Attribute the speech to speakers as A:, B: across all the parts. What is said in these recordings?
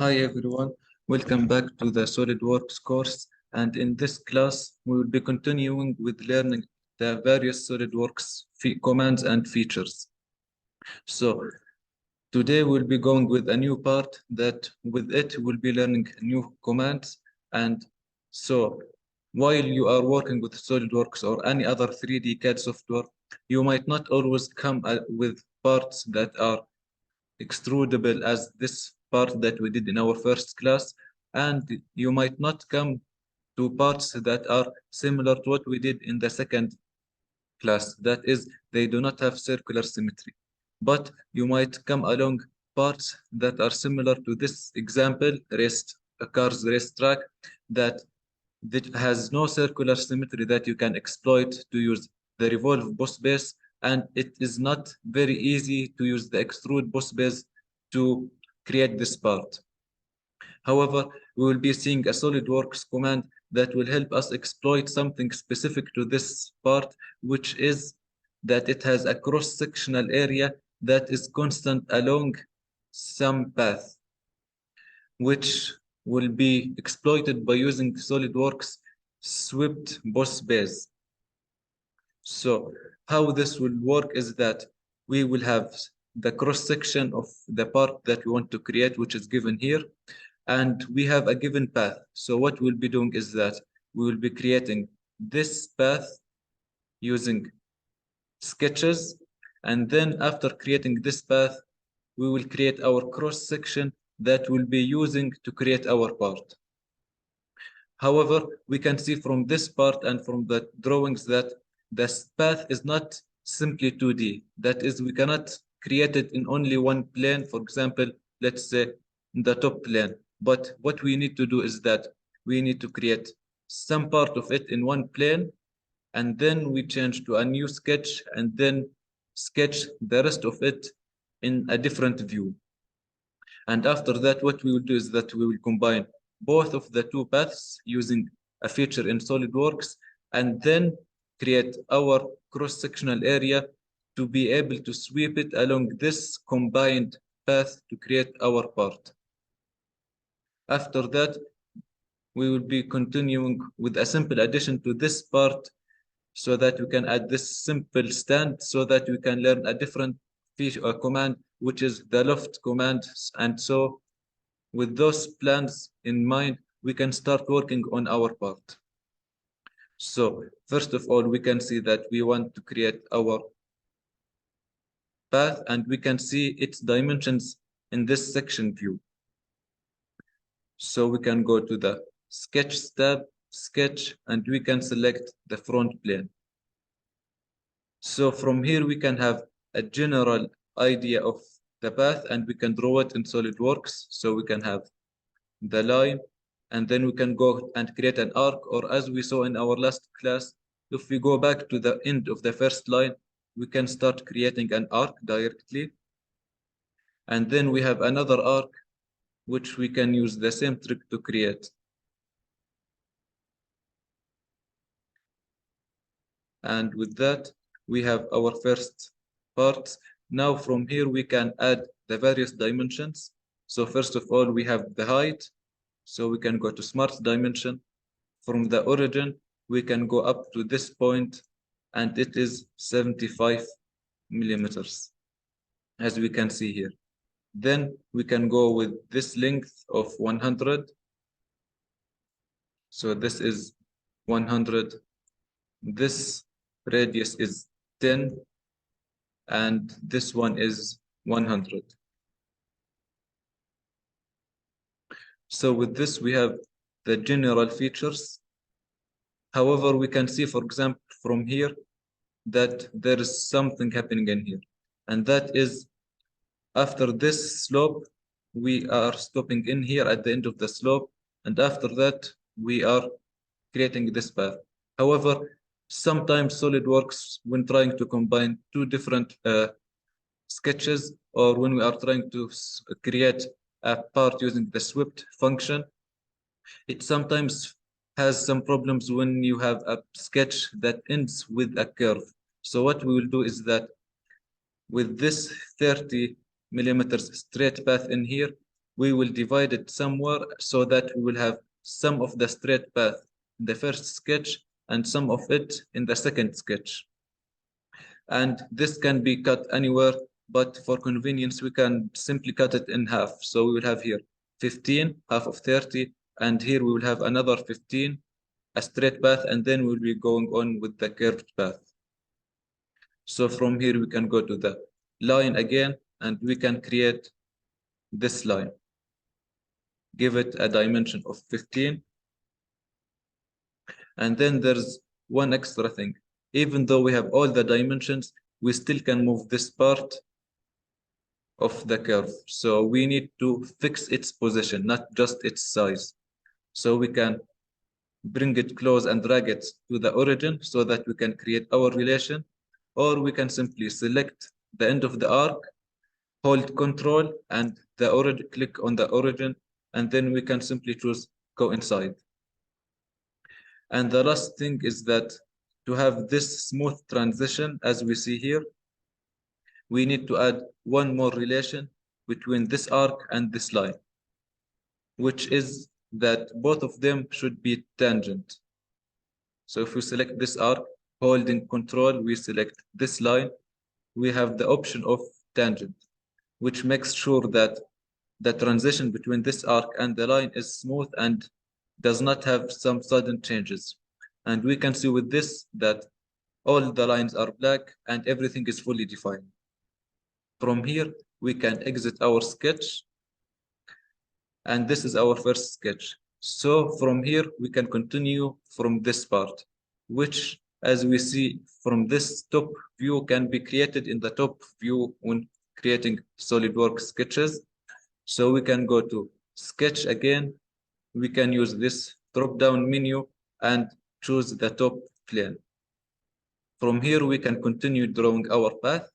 A: Hi everyone, welcome back to the SolidWorks course, and in this class we will be continuing with learning the various SolidWorks commands and features. So today we'll be going with a new part that with it we'll be learning new commands. And so while you are working with SolidWorks or any other 3D CAD software, you might not always come with parts that are extrudable as this part that we did in our first class, and you might not come to parts that are similar to what we did in the second class. That is, they do not have circular symmetry, but you might come along parts that are similar to this example, a car's race track, that has no circular symmetry that you can exploit to use the revolve boss base, and it is not very easy to use the extrude boss base to create this part. However, we will be seeing a SolidWorks command that will help us exploit something specific to this part, which is that it has a cross-sectional area that is constant along some path, which will be exploited by using SolidWorks swept boss base. So how this will work is that we will have the cross-section of the part that we want to create, which is given here, and we have a given path. So what we'll be doing is that we will be creating this path using sketches, and then after creating this path, we will create our cross-section that we'll be using to create our part. However, we can see from this part and from the drawings that this path is not simply 2D. That is, we cannot create it in only one plane. For example, let's say in the top plane. But what we need to do is that we need to create some part of it in one plane, and then we change to a new sketch, and then sketch the rest of it in a different view. And after that, what we will do is that we will combine both of the two paths using a feature in SolidWorks, and then create our cross-sectional area to be able to sweep it along this combined path to create our part. After that, we will be continuing with a simple addition to this part so that we can add this simple stand so that we can learn a different feature or command, which is the Loft command. And so with those plans in mind, we can start working on our part. So first of all, we can see that we want to create our path, and we can see its dimensions in this section view. So we can go to the sketch tab, sketch, and we can select the front plane. So from here, we can have a general idea of the path, and we can draw it in SolidWorks. So we can have the line, and then we can go and create an arc, or as we saw in our last class, if we go back to the end of the first line, we can start creating an arc directly. And then we have another arc, which we can use the same trick to create. And with that, we have our first parts. Now from here, we can add the various dimensions. So first of all, we have the height. So we can go to Smart Dimension. From the origin, we can go up to this point, and it is 75 millimeters, as we can see here. Then we can go with this length of 100. So this is 100. This radius is 10, and this one is 100. So with this, we have the general features. However, we can see, for example, from here, that there is something happening in here. And that is, after this slope, we are stopping in here at the end of the slope. And after that, we are creating this path. However, sometimes SolidWorks, when trying to combine two different sketches, or when we are trying to create a part using the swept function, it sometimes has some problems when you have a sketch that ends with a curve. So what we will do is that with this 30 millimeters straight path in here, we will divide it somewhere so that we will have some of the straight path in the first sketch and some of it in the second sketch. And this can be cut anywhere, but for convenience, we can simply cut it in half. So we will have here 15, half of 30, and here we will have another 15, a straight path, and then we'll be going on with the curved path. So from here, we can go to the line again, and we can create this line. Give it a dimension of 15. And then there's one extra thing. Even though we have all the dimensions, we still can move this part of the curve. So we need to fix its position, not just its size. So we can bring it close and drag it to the origin so that we can create our relation, or we can simply select the end of the arc, hold Control and the origin, click on the origin, and then we can simply choose coincide. And the last thing is that to have this smooth transition, as we see here, we need to add one more relation between this arc and this line, which is that both of them should be tangent. So if we select this arc, holding Control, we select this line, we have the option of tangent, which makes sure that the transition between this arc and the line is smooth and does not have some sudden changes. And we can see with this that all the lines are black and everything is fully defined. From here, we can exit our sketch. And this is our first sketch. So from here, we can continue from this part, which, as we see from this top view, can be created in the top view when creating SolidWorks sketches. So we can go to Sketch again. We can use this drop-down menu and choose the top plane. From here, we can continue drawing our path.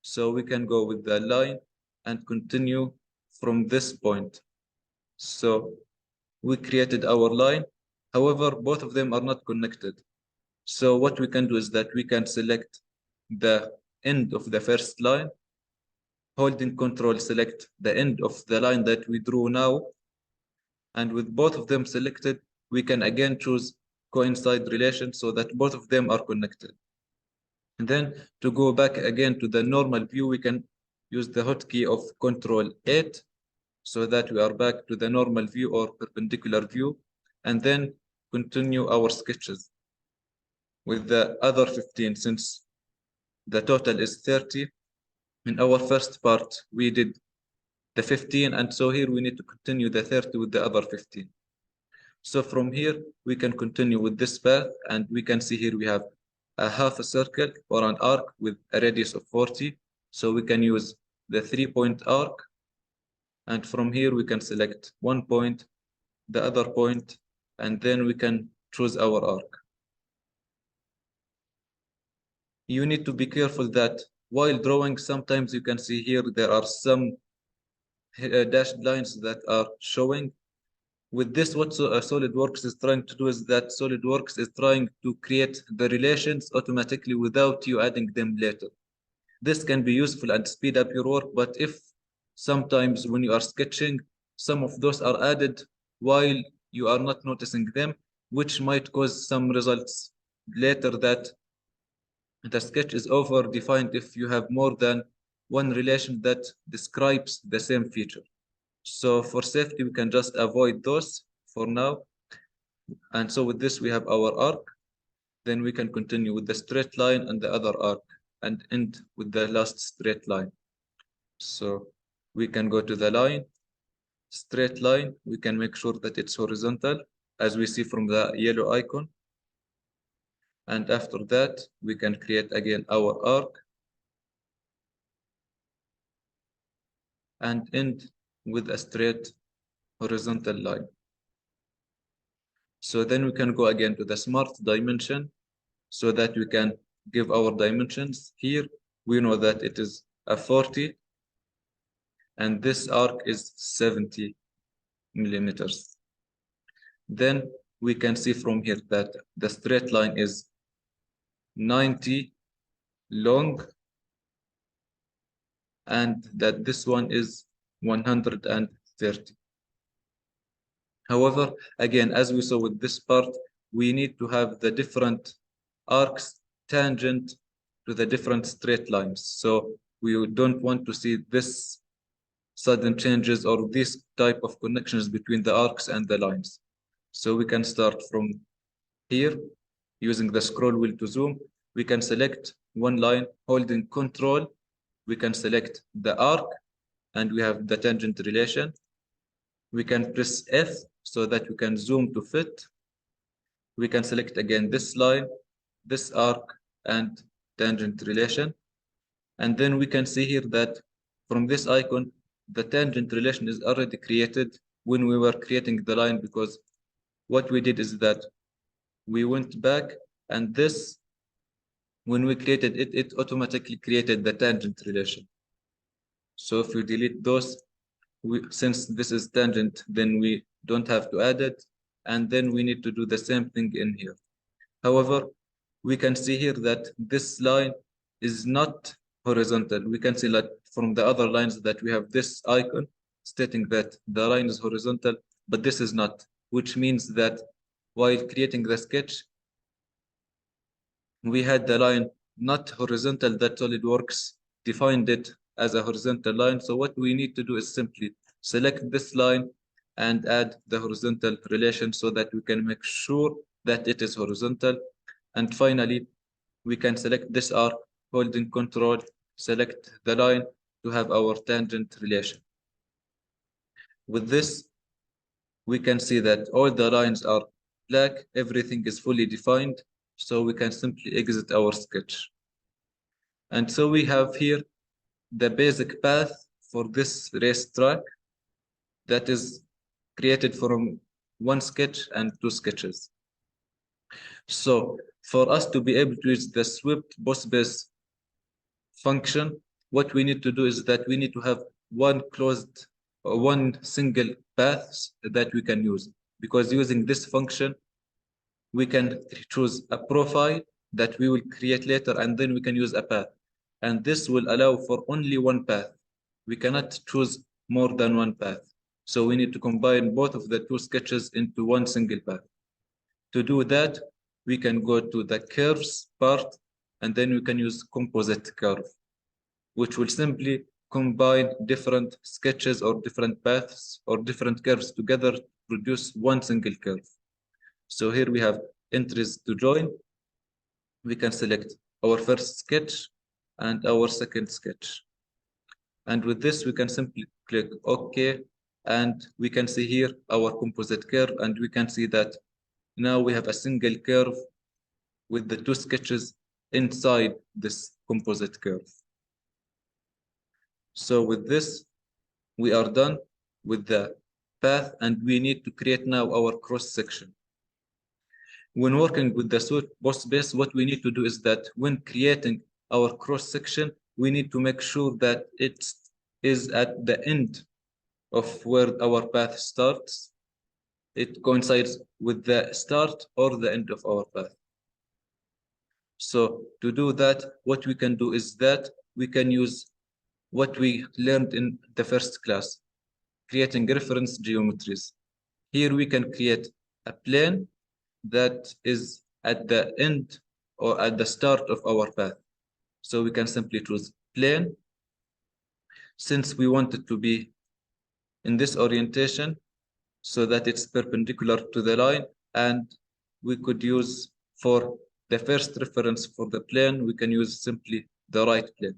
A: So we can go with the line and continue from this point. So we created our line. However, both of them are not connected. So what we can do is that we can select the end of the first line, holding Control, select the end of the line that we drew now. And with both of them selected, we can again choose coincide relation so that both of them are connected. And then to go back again to the normal view, we can use the hotkey of Control 8 so that we are back to the normal view or perpendicular view, and then continue our sketches with the other 15, since the total is 30. In our first part, we did the 15, and so here we need to continue the 30 with the other 15. So from here, we can continue with this path, and we can see here we have a half a circle or an arc with a radius of 40. So we can use the 3-point arc, and from here we can select one point, the other point, and then we can choose our arc. You need to be careful that while drawing, sometimes you can see here there are some dashed lines that are showing. With this, what SolidWorks is trying to do is that SolidWorks is trying to create the relations automatically without you adding them later. This can be useful and speed up your work, but if sometimes when you are sketching, some of those are added while you are not noticing them, which might cause some results later that the sketch is over-defined if you have more than one relation that describes the same feature. So for safety, we can just avoid those for now. And so with this, we have our arc. Then we can continue with the straight line and the other arc and end with the last straight line. So we can go to the line, straight line. We can make sure that it's horizontal, as we see from the yellow icon. And after that, we can create again our arc and end with a straight horizontal line. So then we can go again to the smart dimension so that we can give our dimensions. Here, we know that it is a 40 and this arc is 70 millimeters. Then we can see from here that the straight line is 90 long and that this one is 130 30. However, again, as we saw with this part, we need to have the different arcs tangent to the different straight lines. So we don't want to see this sudden changes or this type of connections between the arcs and the lines. So we can start from here using the scroll wheel to zoom. We can select one line, holding control. We can select the arc and we have the tangent relation. We can press F so that we can zoom to fit. We can select again this line, this arc, and tangent relation. And then we can see here that from this icon, the tangent relation is already created when we were creating the line, because what we did is that we went back and this, when we created it, it automatically created the tangent relation. So if we delete those, since this is tangent, then we don't have to add it. And then we need to do the same thing in here. However, we can see here that this line is not horizontal. We can see that from the other lines that we have this icon stating that the line is horizontal, but this is not, which means that while creating the sketch, we had the line not horizontal, that SolidWorks defined it as a horizontal line. So what we need to do is simply select this line and add the horizontal relation so that we can make sure that it is horizontal. And finally, we can select this arc, holding control, select the line to have our tangent relation. With this, we can see that all the lines are black, everything is fully defined, so we can simply exit our sketch. And so we have here the basic path for this racetrack that is created from one sketch and two sketches. So for us to be able to use the swept boss base function, what we need to do is that we need to have one single path that we can use, because using this function, we can choose a profile that we will create later, and then we can use a path. And this will allow for only one path. We cannot choose more than one path. So we need to combine both of the two sketches into one single path. To do that, we can go to the curves part, and then we can use composite curve, which will simply combine different sketches or different paths or different curves together to produce one single curve. So here we have entries to join. We can select our first sketch and our second sketch. And with this, we can simply click OK. And we can see here our composite curve. And we can see that now we have a single curve with the two sketches inside this composite curve. So with this, we are done with the path, and we need to create now our cross section. When working with the swept boss base, what we need to do is that when creating our cross section, we need to make sure that it is at the end of where our path starts. It coincides with the start or the end of our path. So to do that, what we can do is that we can use what we learned in the first class, creating reference geometries. Here we can create a plane that is at the end or at the start of our path. So we can simply choose plane. Since we want it to be in this orientation so that it's perpendicular to the line, and we could use for the first reference for the plane, we can use simply the right plane.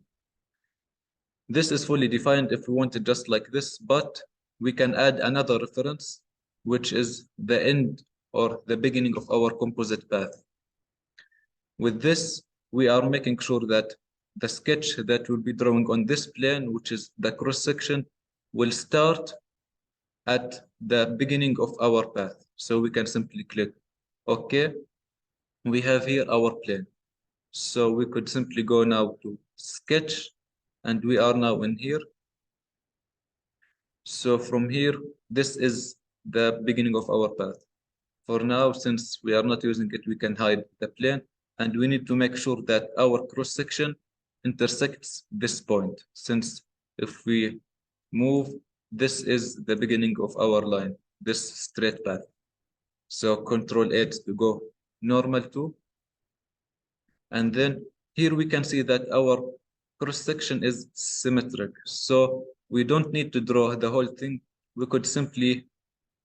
A: This is fully defined if we want it just like this, but we can add another reference, which is the end or the beginning of our composite path. With this, we are making sure that the sketch that we'll be drawing on this plane, which is the cross section, will start at the beginning of our path. So we can simply click OK. We have here our plane. So we could simply go now to sketch, and we are now in here. So from here, this is the beginning of our path. For now, since we are not using it, we can hide the plane, and we need to make sure that our cross section intersects this point. Since if we move this is the beginning of our line, this straight path. So Control 8 to go normal to, and then here we can see that our cross section is symmetric. So we don't need to draw the whole thing. We could simply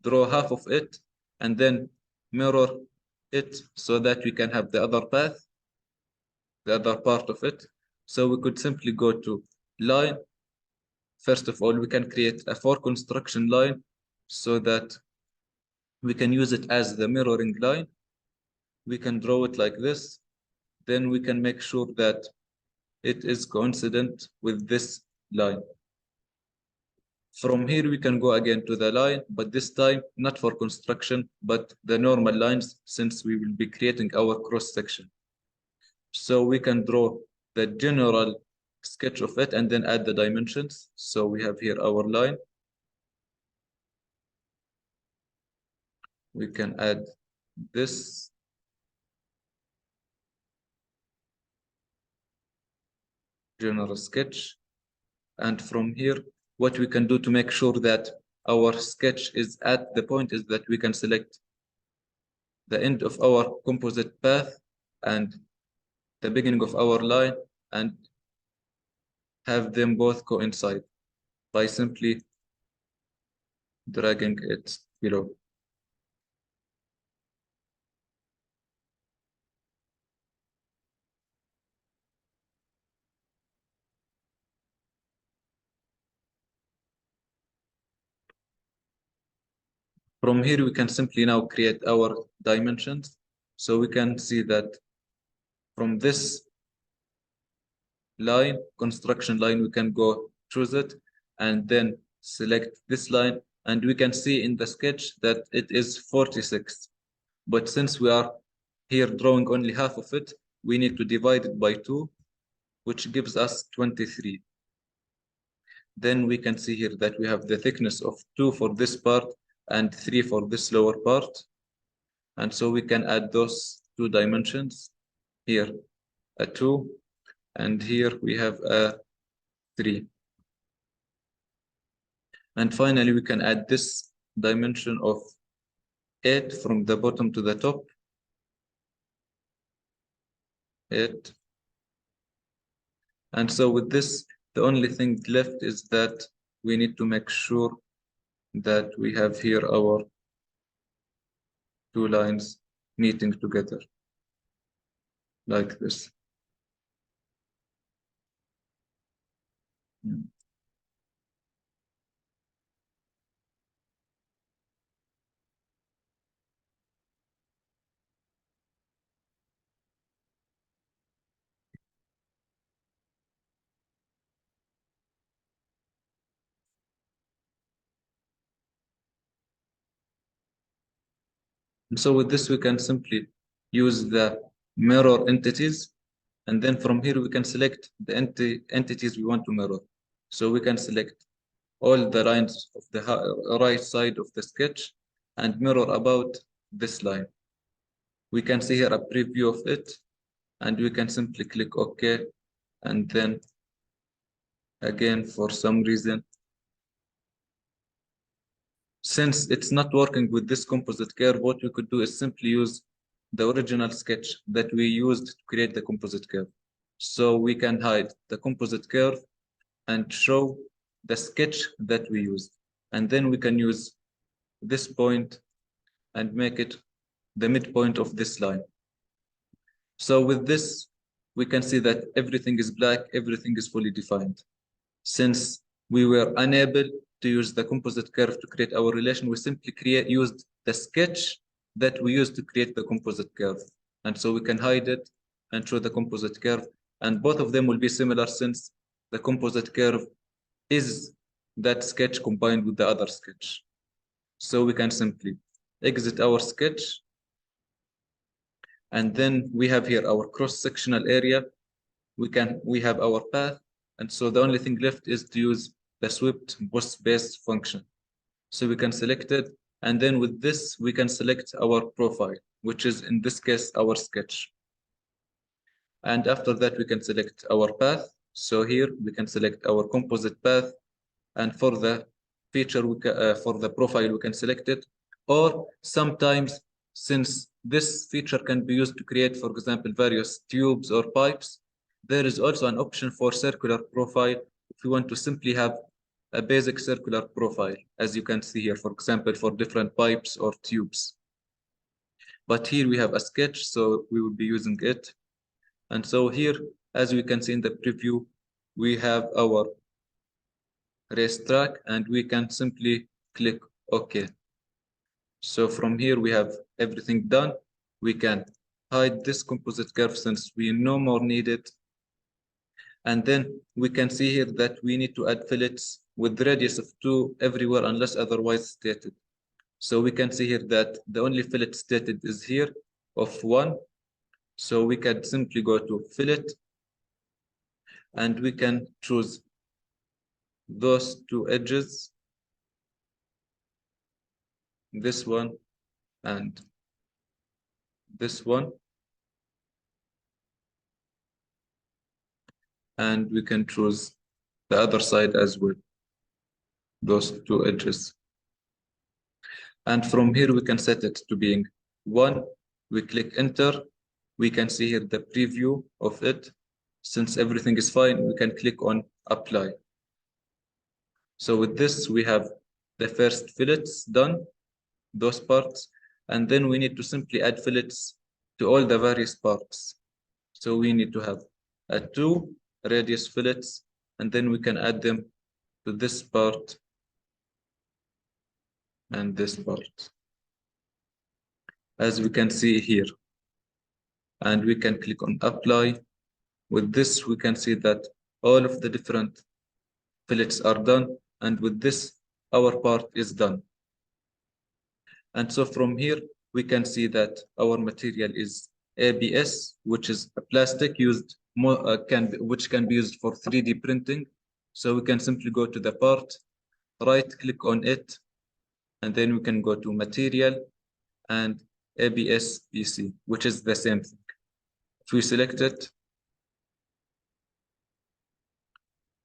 A: draw half of it and then mirror it so that we can have the other path, the other part of it. So we could simply go to line. First of all, we can create a for construction line so that we can use it as the mirroring line. We can draw it like this. Then we can make sure that it is coincident with this line. From here, we can go again to the line, but this time not for construction, but the normal lines, since we will be creating our cross section. So we can draw the general sketch of it and then add the dimensions. So we have here our line. We can add this. General sketch. And from here, what we can do to make sure that our sketch is at the point is that we can select the end of our composite path and the beginning of our line and have them both coincide by simply dragging it below. From here, we can simply now create our dimensions. So we can see that from this line, construction line, we can go choose it and then select this line. And we can see in the sketch that it is 46. But since we are here drawing only half of it, we need to divide it by 2, which gives us 23. Then we can see here that we have the thickness of 2 for this part and 3 for this lower part. And so we can add those 2 dimensions. Here, a 2, and here we have a 3. And finally, we can add this dimension of 8 from the bottom to the top. 8. And so with this, the only thing left is that we need to make sure that we have here our 2 lines meeting together like this. And so with this, we can simply use the mirror entities. And then from here, we can select the entities we want to mirror. So we can select all the lines of the right side of the sketch and mirror about this line. We can see here a preview of it, and we can simply click OK. And then again, for some reason, since it's not working with this composite curve, what we could do is simply use the original sketch that we used to create the composite curve. So we can hide the composite curve and show the sketch that we used. And then we can use this point and make it the midpoint of this line. So with this, we can see that everything is black, everything is fully defined. Since we were unable to use the composite curve to create our relation, we simply used the sketch that we used to create the composite curve. And so we can hide it and show the composite curve. And both of them will be similar since the composite curve is that sketch combined with the other sketch. So we can simply exit our sketch. And then we have here our cross-sectional area. We have our path. And so the only thing left is to use the swept post-base function. So we can select it. And then with this, we can select our profile, which is in this case, our sketch. And after that, we can select our path. So here we can select our composite path. And for the feature for the profile, we can select it. Or sometimes, since this feature can be used to create, for example, various tubes or pipes, there is also an option for circular profile if you want to simply have a basic circular profile, as you can see here, for example, for different pipes or tubes. But here we have a sketch, so we will be using it. And so here, as we can see in the preview, we have our racetrack, and we can simply click OK. So from here, we have everything done. We can hide this composite curve since we no more need it. And then we can see here that we need to add fillets with radius of 2 everywhere unless otherwise stated. So we can see here that the only fillet stated is here of 1. So we can simply go to fillet, and we can choose those 2 edges, this one and this one, and we can choose the other side as well, those 2 edges. And from here we can set it to being 1. We click enter. We can see here the preview of it. Since everything is fine, we can click on apply. So with this, we have the first fillets done, those parts, and then we need to simply add fillets to all the various parts. So we need to have 2 radius fillets, and then we can add them to this part and this part, as we can see here. And we can click on apply. With this, we can see that all of the different fillets are done, and with this, our part is done. And so from here, we can see that our material is ABS, which is a plastic used which can be used for 3D printing. So we can simply go to the part, right click on it, and then we can go to material and ABS PC, which is the same thing. If we select it,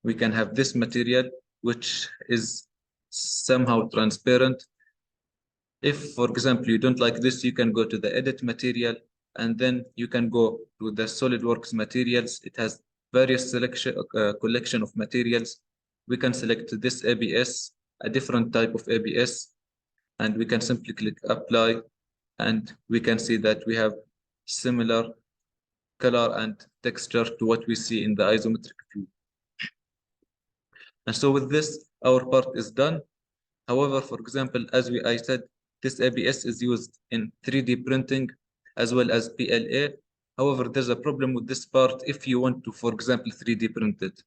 A: we can have this material, which is somehow transparent. If, for example, you don't like this, you can go to the edit material, and then you can go to the SolidWorks materials. It has various collection of materials. We can select this ABS, a different type of ABS, and we can simply click apply, and we can see that we have similar color and texture to what we see in the isometric view. And so with this, our part is done. However, for example, as I said, this ABS is used in 3D printing as well as PLA. However, there's a problem with this part if you want to, for example, 3D print it,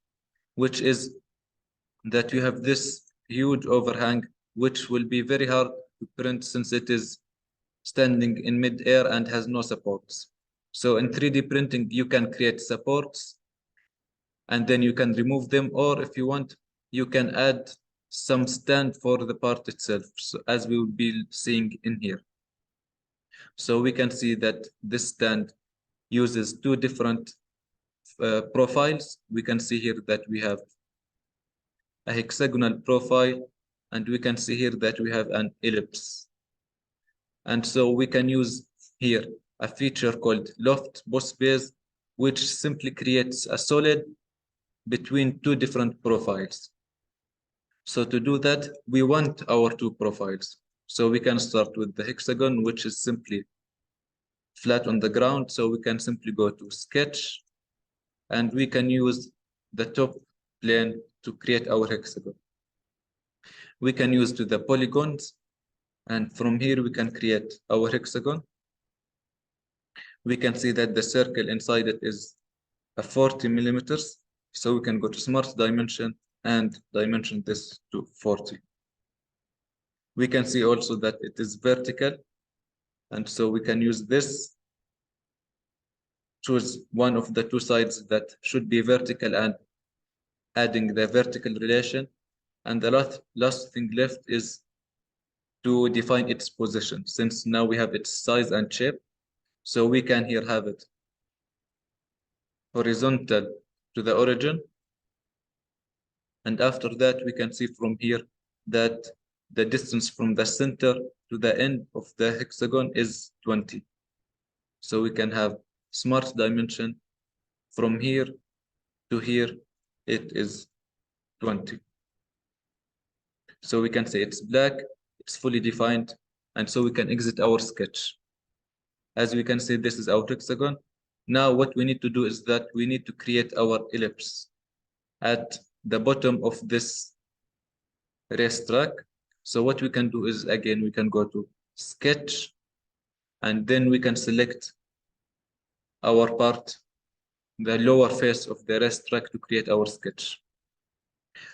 A: which is that you have this huge overhang, which will be very hard to print since it is standing in mid-air and has no supports. So in 3D printing, you can create supports, and then you can remove them, or if you want, you can add some stand for the part itself, so as we will be seeing in here. So we can see that this stand uses 2 different profiles. We can see here that we have a hexagonal profile, and we can see here that we have an ellipse. And so we can use here a feature called Loft boss base, which simply creates a solid between 2 different profiles. So to do that, we want our 2 profiles. So we can start with the hexagon, which is simply flat on the ground. So we can simply go to sketch, and we can use the top plane to create our hexagon. We can use to the polygons, and from here we can create our hexagon. We can see that the circle inside it is a 40 millimeters. So we can go to smart dimension and dimension this to 40. We can see also that it is vertical, and so we can use this, choose one of the 2 sides that should be vertical and adding the vertical relation, and the last thing left is to define its position, since now we have its size and shape. So we can here have it horizontal to the origin, and after that we can see from here that the distance from the center to the end of the hexagon is 20. So we can have smart dimension from here to here, it is 20. So we can say it's black, it's fully defined, and so we can exit our sketch. As we can see, this is our hexagon. Now what we need to do is that we need to create our ellipse at the bottom of this racetrack. So what we can do is, again, we can go to sketch, and then we can select our part, the lower face of the racetrack, to create our sketch.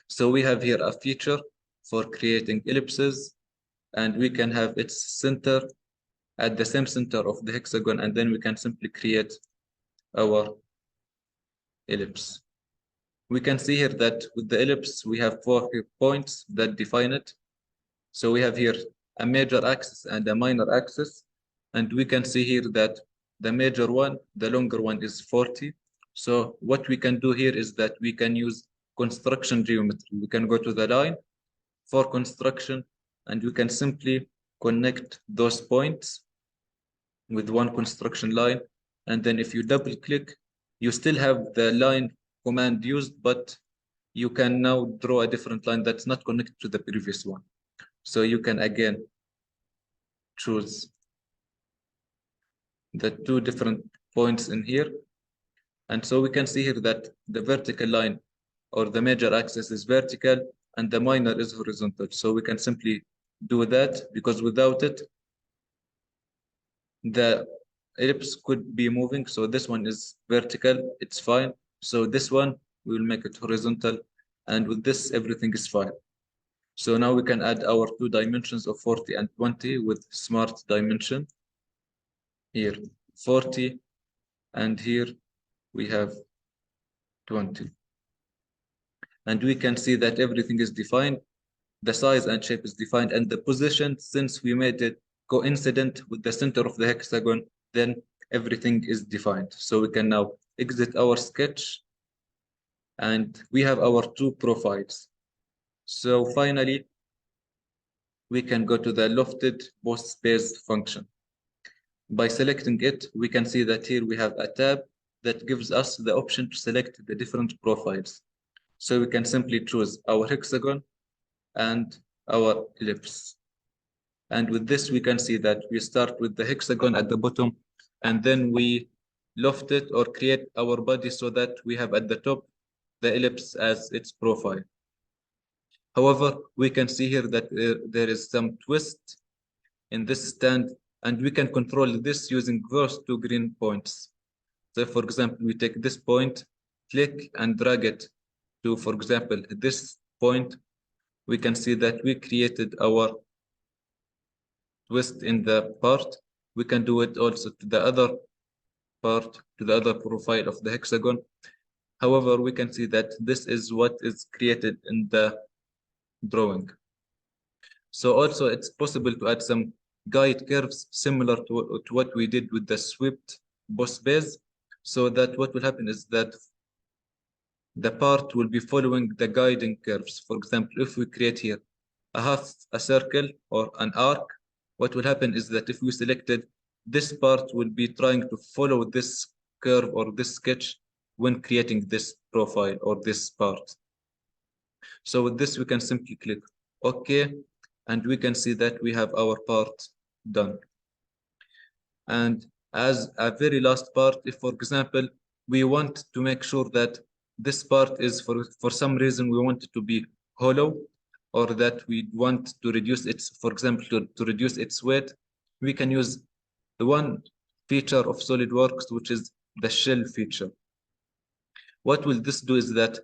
A: So we have here a feature for creating ellipses, and we can have its center at the same center of the hexagon, and then we can simply create our ellipse. We can see here that with the ellipse, we have 4 points that define it. So we have here a major axis and a minor axis, and we can see here that the major one, the longer one, is 40. So what we can do here is that we can use construction geometry. We can go to the line for construction, and we can simply connect those points with one construction line. And then if you double click, you still have the line command used, but you can now draw a different line that's not connected to the previous one. So you can again choose the 2 different points in here. And so we can see here that the vertical line or the major axis is vertical and the minor is horizontal. So we can simply do that, because without it, the ellipse could be moving. So this one is vertical, it's fine. So this one, we will make it horizontal. And with this, everything is fine. So now we can add our 2 dimensions of 40 and 20 with smart dimension. Here, 40, and here we have 20. And we can see that everything is defined. The size and shape is defined, and the position, since we made it coincident with the center of the hexagon, then everything is defined. So we can now exit our sketch, and we have our 2 profiles. So finally, we can go to the lofted post space function. By selecting it, we can see that here we have a tab that gives us the option to select the different profiles. So we can simply choose our hexagon and our ellipse. And with this, we can see that we start with the hexagon at the bottom, and then we loft it or create our body so that we have at the top the ellipse as its profile. However, we can see here that there is some twist in this stand, and we can control this using those 2 green points. So for example, we take this point, click and drag it to, for example, this point. We can see that we created our twist in the part. We can do it also to the other part, to the other profile of the hexagon. However, we can see that this is what is created in the drawing. So also it's possible to add some guide curves similar to what we did with the swept boss base, so that what will happen is that the part will be following the guiding curves. For example, if we create here a circle or an arc, what will happen is that if we selected, this part will be trying to follow this curve or this sketch when creating this profile or this part. So with this, we can simply click OK, and we can see that we have our part done. And as a very last part, if, for example, we want to make sure that this part is, for some reason, we want it to be hollow, or that we want to reduce its, for example, to reduce its weight, we can use the one feature of SolidWorks, which is the shell feature. What will this do is that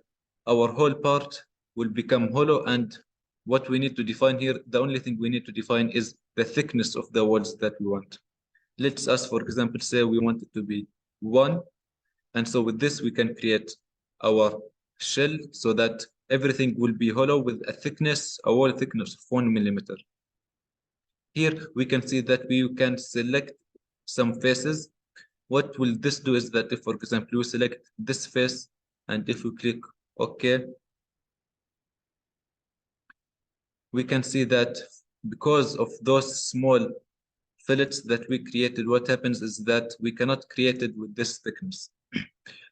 A: our whole part will become hollow, and what we need to define here, the only thing we need to define is the thickness of the walls that we want. Let's us, for example, say we want it to be 1. And so with this, we can create our shell so that everything will be hollow with a thickness, a wall thickness of 1 millimeter. Here, we can see that we can select some faces. What will this do is that if, for example, we select this face, and if we click OK, we can see that because of those small fillets that we created, what happens is that we cannot create it with this thickness.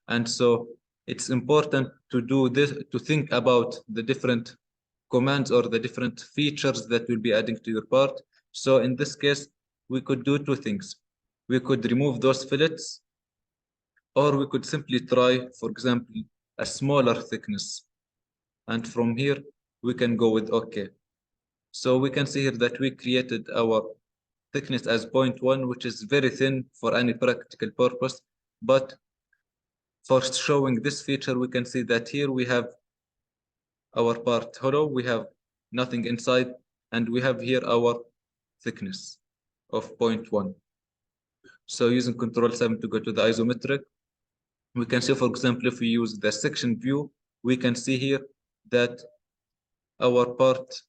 A: And so it's important to do this, to think about the different commands or the different features that we'll be adding to your part. So in this case, we could do two things. We could remove those fillets, or we could simply try, for example, a smaller thickness. And from here, we can go with OK. So we can see here that we created our thickness as 0.1, which is very thin for any practical purpose. But for showing this feature, we can see that here we have our part hollow, we have nothing inside, and we have here our thickness of 0.1. So using Control 7 to go to the isometric, we can see, for example, if we use the section view, we can see here that our part,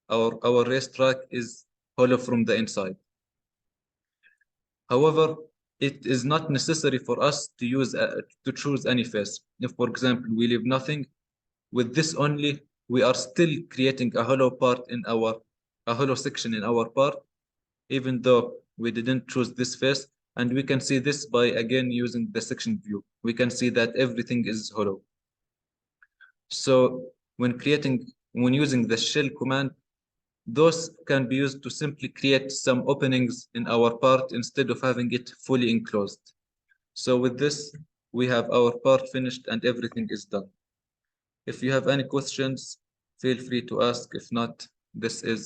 A: our racetrack is hollow from the inside. However, it is not necessary for us to use to choose any face. If, for example, we leave nothing, with this only, we are still creating a hollow part in a hollow section in our part, even though we didn't choose this face. And we can see this by again using the section view. We can see that everything is hollow. So when using the shell command, those can be used to simply create some openings in our part instead of having it fully enclosed. So with this, we have our part finished and everything is done. If you have any questions, feel free to ask. If not, this is